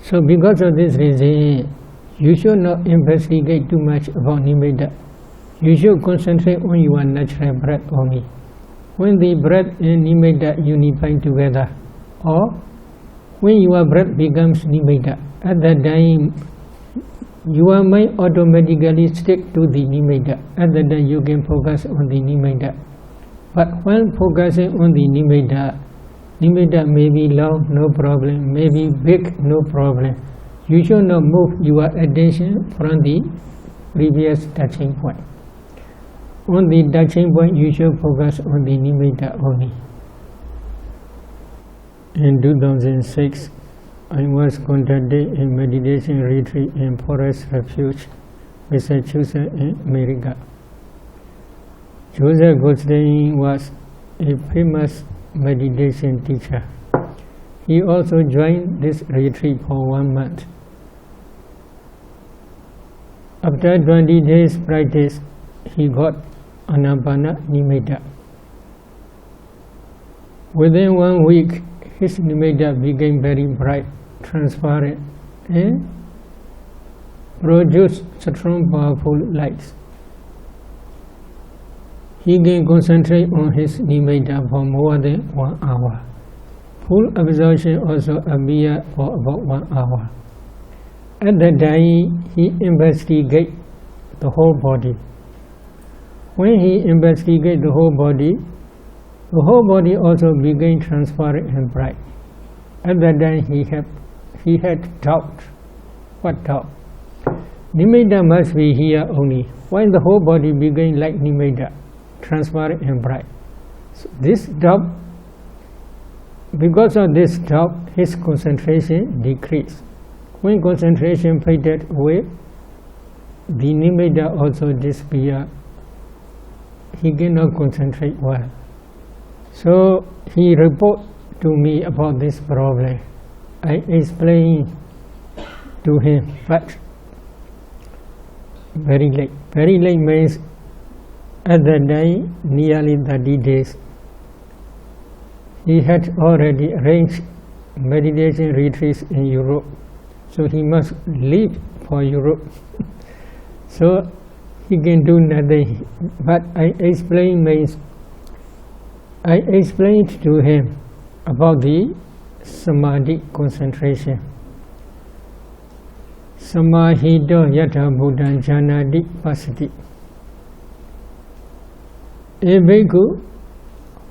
So because of this reason, you should not investigate too much about nimitta. You should concentrate on your natural breath only. When the breath and nimitta unify together, or when your breath becomes nimitta, at that time your mind automatically stick to the nimitta. At that time you can focus on the nimitta. But when focusing on the nimitta may be long, no problem, may be big, no problem. You should not move your attention from the previous touching point. On the touching point, you should focus on the nimitta only. In 2006, I was conducting a meditation retreat in Forest Refuge, Massachusetts, in America. Joseph Goldstein was a famous meditation teacher. He also joined this retreat for 1 month. After 20 days practice, he got Anapana nimitta. Within 1 week, his nimitta became very bright, transparent, and produced strong, powerful lights. He can concentrate on his nimitta for more than 1 hour. Full absorption also appeared for about 1 hour. At that time, he investigated the whole body. When he investigated the whole body also became transparent and bright. At that time, he had doubt. What doubt? Nimitta must be here only. When the whole body became like nimitta, transparent and bright. So this doubt, because of this doubt, his concentration decreased. When concentration faded away, the nimitta also disappeared. He cannot concentrate well. So he reported to me about this problem. I explained to him, but very late. Very late means at that time, nearly 30 days. He had already arranged meditation retreats in Europe, so he must leave for Europe. So he can do nothing. But I explained to him about the samadhi concentration. Samahito yata buddhan janadi pasati. A bhikkhu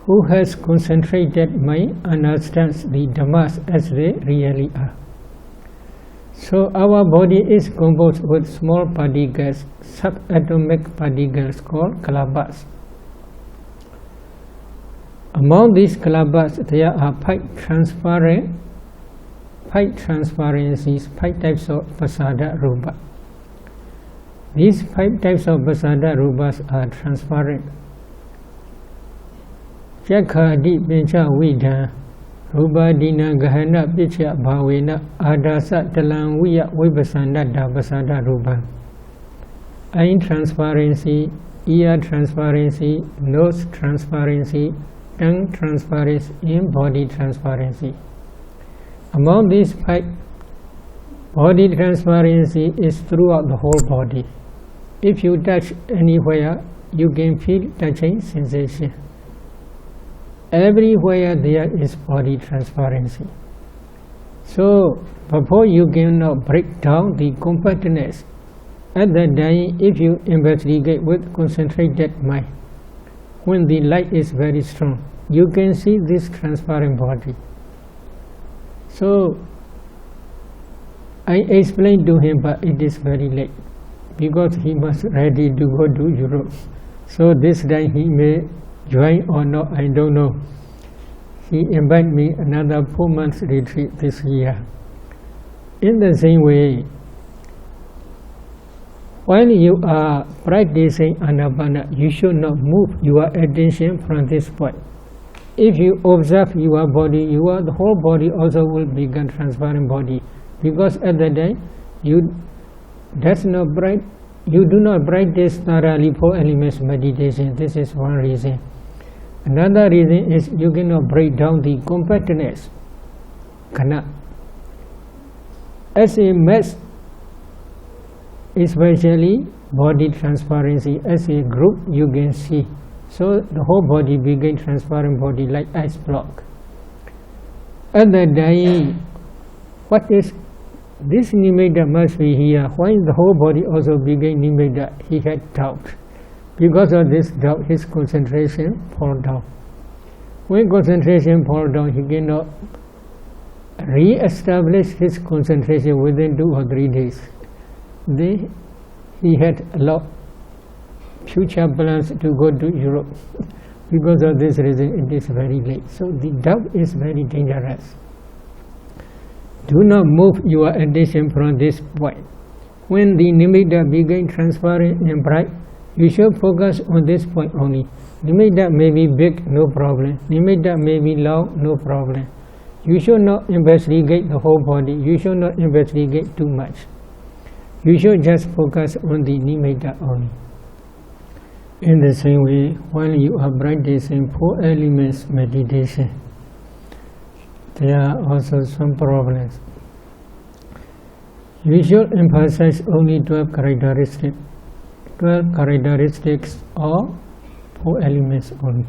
who has concentrated mind understands the dhammas as they really are. So our body is composed with small particles, subatomic particles called kalabas. Among these kalabas, there are 5 transparencies, 5 types of pasada rupa. These 5 types of pasada rupas are transparent. Chakhadi pincha vidha rupa dina gahana picha bhavena adasa talanviya vipasana pasada rupa. Eye transparency, ear transparency, nose transparency, tongue transparency, and body transparency. Among these 5, body transparency is throughout the whole body. If you touch anywhere, you can feel touching sensation. Everywhere there is body transparency. So, before you cannot break down the compactness, at that time, if you investigate with concentrated mind, when the light is very strong, you can see this transparent body. So, I explained to him, but it is very late, because he must ready to go to Europe. So this time he may join or not, I don't know. He invited me another 4 months retreat this year. In the same way, when you are practicing Anapana, you should not move your attention from this point. If you observe your body, the whole body also will become transparent body, because at that time you do not practice thoroughly 4 elements meditation. This is one reason. Another reason is you cannot break down the compactness. Cannot. as a mass, especially body transparency, as a group you can see. So the whole body became transparent body like ice block. At the dying, what is this nimitta must be here. Why the whole body also became nimitta? He had doubt. Because of this doubt, his concentration fall down. When concentration fall down, he cannot re-establish his concentration within 2 or 3 days. He had a lot future plans to go to Europe. Because of this reason, it is very late. So the doubt is very dangerous. Do not move your attention from this point. When the nimitta became transparent and bright, you should focus on this point only. Nimitta may be big, no problem. Nimitta may be loud, no problem. You should not investigate the whole body. You should not investigate too much. You should just focus on the nimitta only. In the same way, while you are practicing 4 elements meditation, there are also some problems. You should emphasize only 12 characteristics or 4 elements only.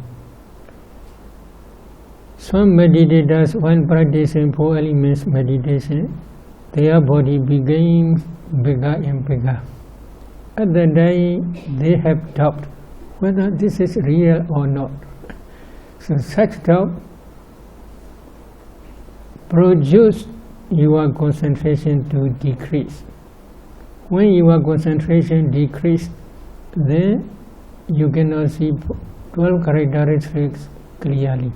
Some meditators, when practicing 4 elements meditation, their body becomes bigger and bigger. At the day, they have doubt whether this is real or not. So such doubt produces your concentration to decrease. When your concentration decreases, then you cannot see 12 characteristics clearly.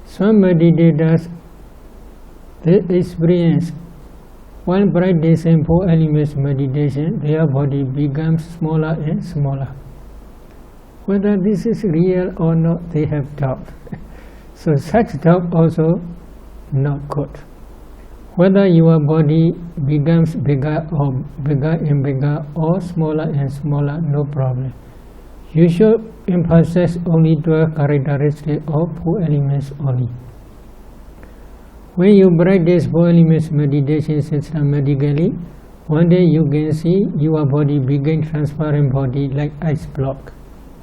Some meditators, they experience while practicing 4 elements meditation, their body becomes smaller and smaller. Whether this is real or not, they have doubt. So such doubt also not good. Whether your body becomes bigger and bigger or smaller and smaller, no problem. You should emphasize only 12 characteristics of 4 elements only. When you practice 4 elements meditation systematically, one day you can see your body become transparent body like ice block.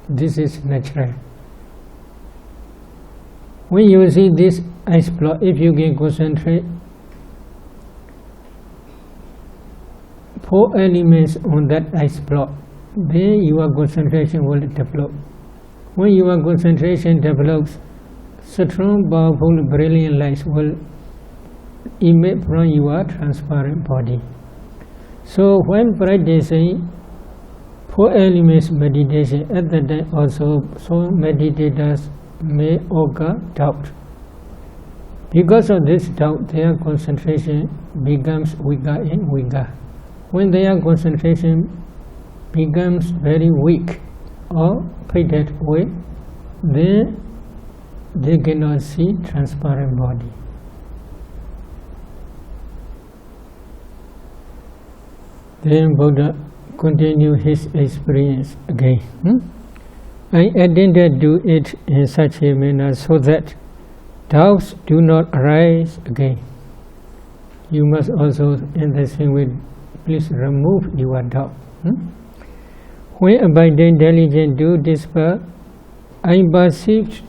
This is natural. When you see this ice block, if you can concentrate 4 elements on that ice block, then your concentration will develop. When your concentration develops, strong, powerful, brilliant lights will emit from your transparent body. So when practicing 4 elements meditation, at the time also some meditators may occur doubt. Because of this doubt, their concentration becomes weaker and weaker. When their concentration becomes very weak or faded away, then they cannot see transparent body. Then Buddha continued his experience again. I intended to do it in such a manner so that doubts do not arise again. You must also, in the same way, please remove your doubt. When abiding diligence do dispel, I perceived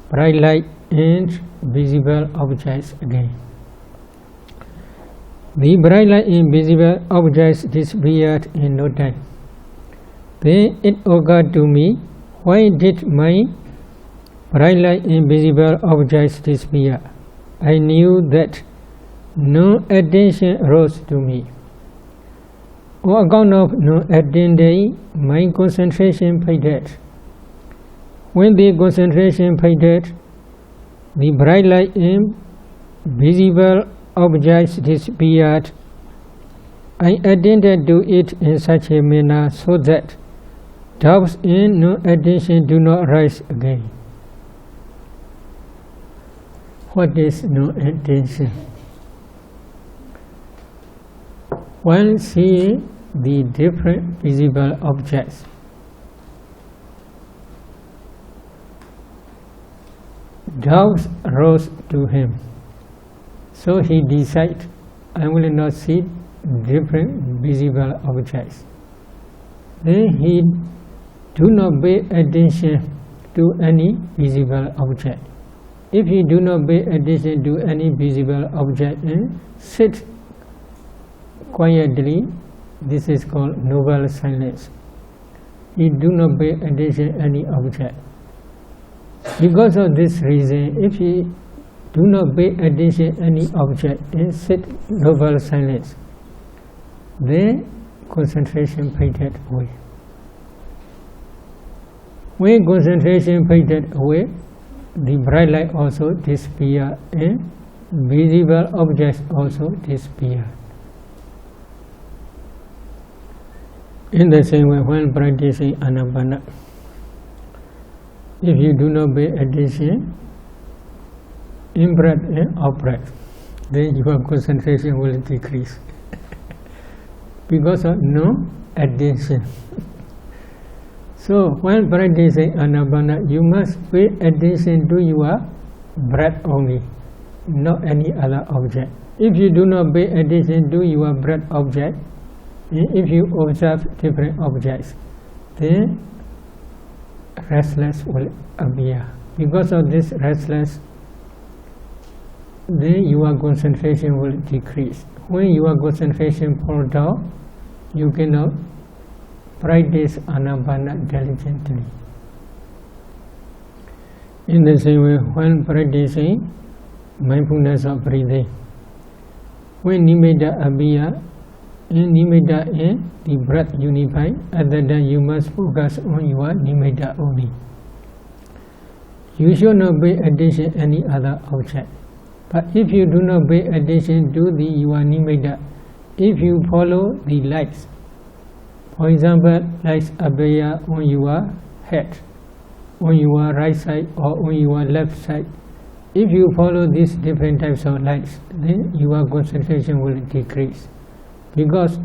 bright light and visible objects again. The bright light and visible objects disappeared in no time. Then it occurred to me, why did my bright light and visible objects disappear? I knew that no attention rose to me. On account of no attention, my concentration faded. When the concentration faded, the bright light and visible objects disappeared. I attended to it in such a manner so that doubts and no attention do not rise again. What is no attention? While seeing the different visible objects, doubts rose to him. So he decided I will not see different visible objects. Then he do not pay attention to any visible object. If you do not pay attention to any visible object and sit quietly, this is called noble silence. You do not pay attention to any object. Because of this reason, if you do not pay attention to any object and sit noble silence, then concentration faded away. When concentration faded away, the bright light also disappears and visible objects also disappear. In the same way, when practicing Anapana, if you do not pay attention in breath and out breath, then your concentration will decrease because of no attention. So when practicing Anapana, you must pay attention to your breath only, not any other object. If you do not pay attention to your breath object, if you observe different objects, then restless will appear. Because of this restless, then your concentration will decrease. When your concentration falls down, you cannot practice Anapana diligently. In the same way, when practicing mindfulness of breathing, when nimitta appears, in nimitta and the breath unify, at that time you must focus on your nimitta only. You should not pay attention to any other object. But if you do not pay attention to your nimitta, if you follow the lights, for example, lights appear on your head, on your right side or on your left side, if you follow these different types of lights, then your concentration will decrease. Because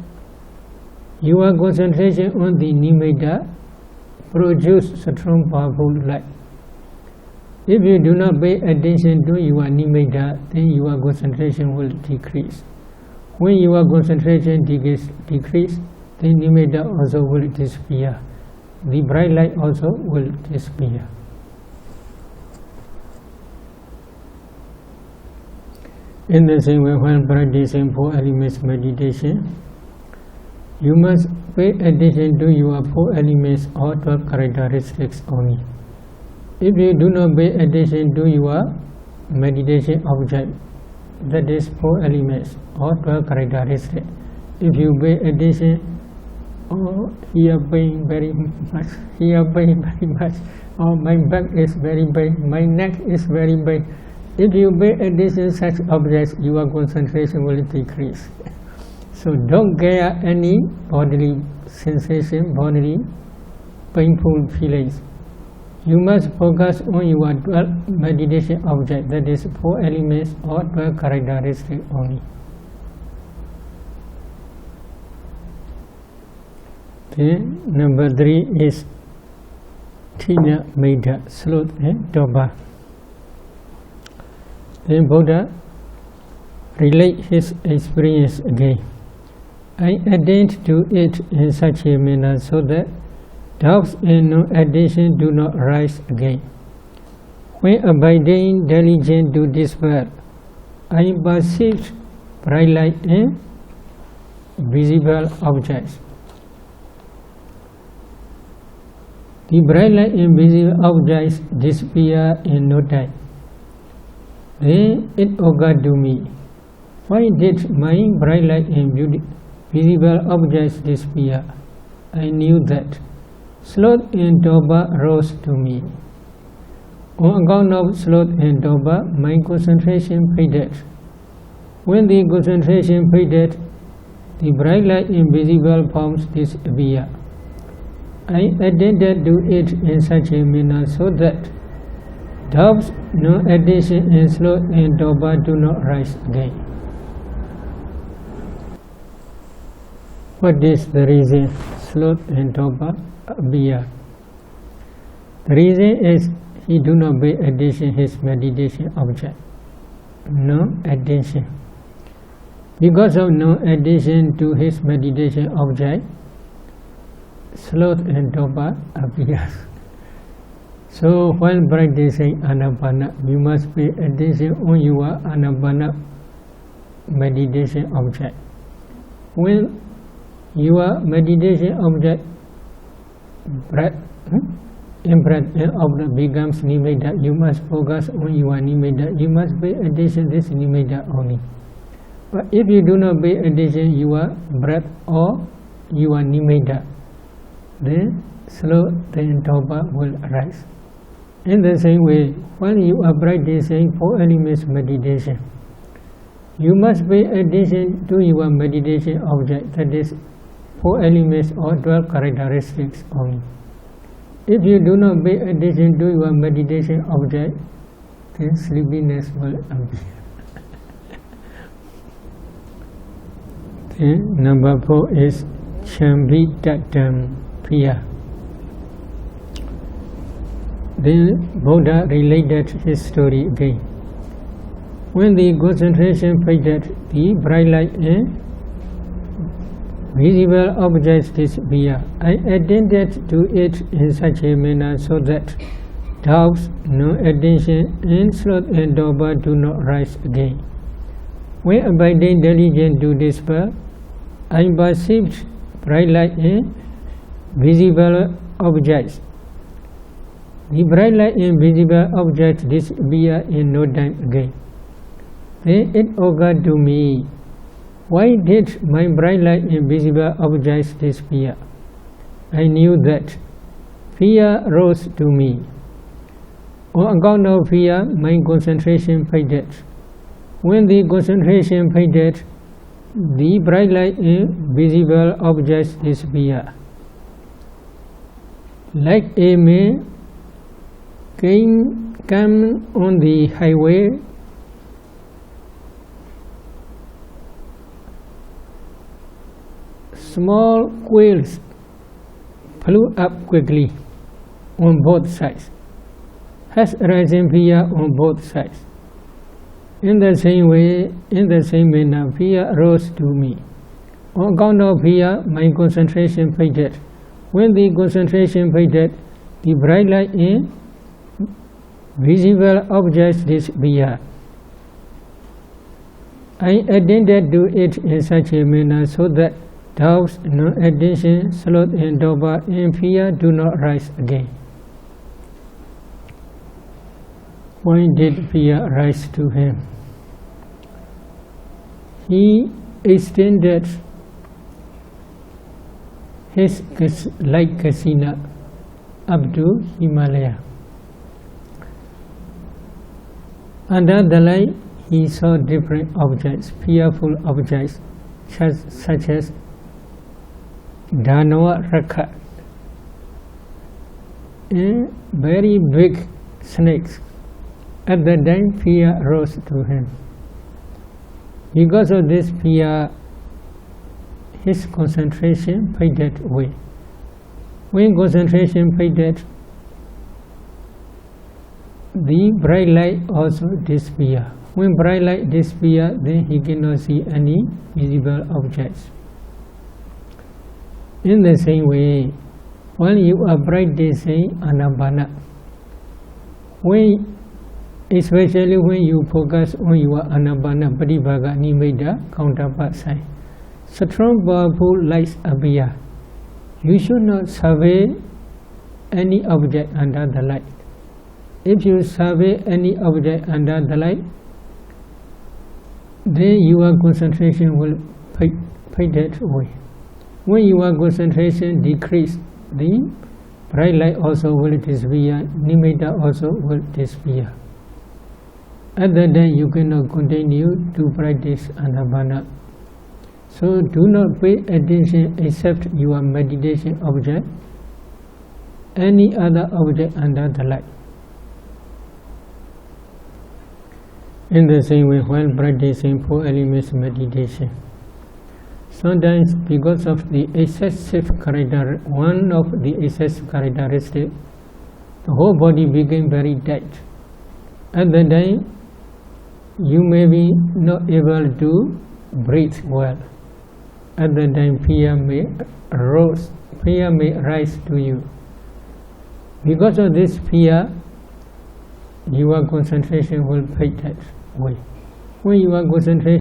your concentration on the nimitta produces strong, powerful light. If you do not pay attention to your nimitta, then your concentration will decrease. When your concentration decreases, the nimitta also will disappear. The bright light also will disappear. In the same way, when practicing 4 elements meditation, you must pay attention to your 4 elements or 12 characteristics only. If you do not pay attention to your meditation object, that is 4 elements or 12 characteristics, if you pay attention, oh, here pain very much, here pain very much, oh, my back is very pain, my neck is very pain. If you pay attention to such objects, your concentration will decrease. So don't get any bodily sensation, bodily painful feelings. You must focus on your 12 meditation object, that is 4 elements or 12 characteristics only. Then number 3 is Thina Medha, sloth and Toba. Then Buddha relate his experience again. I attend to it in such a manner so that doubts and no attention do not rise again. When abiding diligent to this work, I perceive bright light and visible objects. The bright light and visible objects disappear in no time. Then it occurred to me, why did my bright light and visible objects disappear? I knew that. Sloth and Toba rose to me. On account of sloth and Toba, my concentration faded. When the concentration faded, the bright light and visible forms disappear. I attended to it in such a manner so that doubts, no attention, and sloth and Toba do not rise again. What is the reason sloth and Toba appear? The reason is he do not pay attention his meditation object. No attention. Because of no addition to his meditation object, sloth and torpor appears. So while practicing Anapana, you must pay attention on your Anapana meditation object. When your meditation object breath, in-breath and out-breath becomes nimitta, you must focus on your nimitta. You must pay attention to this nimitta only. But if you do not pay attention to your breath or your nimitta, then sloth and torpor will arise. In the same way, when you are practicing 4 elements meditation, you must pay attention to your meditation object, that is 4 elements or 12 characteristics only. If you do not pay attention to your meditation object, then sleepiness will appear. Then number 4 is Chambitatam, fear. Then Buddha related his story again. When the concentration faded, the bright light and visible objects disappear. I attended to it in such a manner so that doubts, no attention, and sloth and torpor do not rise again. When abiding diligent to dispel, I perceived bright light and visible objects. The bright light and visible objects disappear in no time again. Then it occurred to me, why did my bright light and visible objects disappear? I knew that fear rose to me. On account of fear, my concentration faded. When the concentration faded, the bright light and visible objects disappear. Like a man come on the highway, small quails flew up quickly on both sides, has arisen fear on both sides. In the same way, in the same manner, fear rose to me. On account of fear, my concentration faded. When the concentration faded, the bright light and visible objects disappear. I attended to it in such a manner so that doubts, no attention, sloth and torpor and fear do not rise again. Why did fear rise to him? He extended his light kasina up to Himalaya. Under the light, he saw different objects, fearful objects, such as Dhanava Rakha, and very big snakes. At that time, fear rose to him. Because of this fear, his concentration faded away. When concentration faded, the bright light also disappears. When bright light disappears, then he cannot see any visible objects. In the same way, when you are practicing Anapana, especially when you focus on your Anapana Pratibhaga Nimitta counterpart side, strong powerful lights appear. You should not survey any object under the light. If you survey any object under the light, then your concentration will fade away. When your concentration decreases, the bright light also will disappear, nimitta also will disappear. At that time, you cannot continue to practice Anapana. So do not pay attention except your meditation object, any other object under the light. In the same way, while practicing 4 elements meditation, sometimes because of the excessive character, one of the excessive characteristics, the whole body became very tight. At that time, you may be not able to breathe well. At that time, fear may arise to you. Because of this fear, your concentration will fade away. When your concentration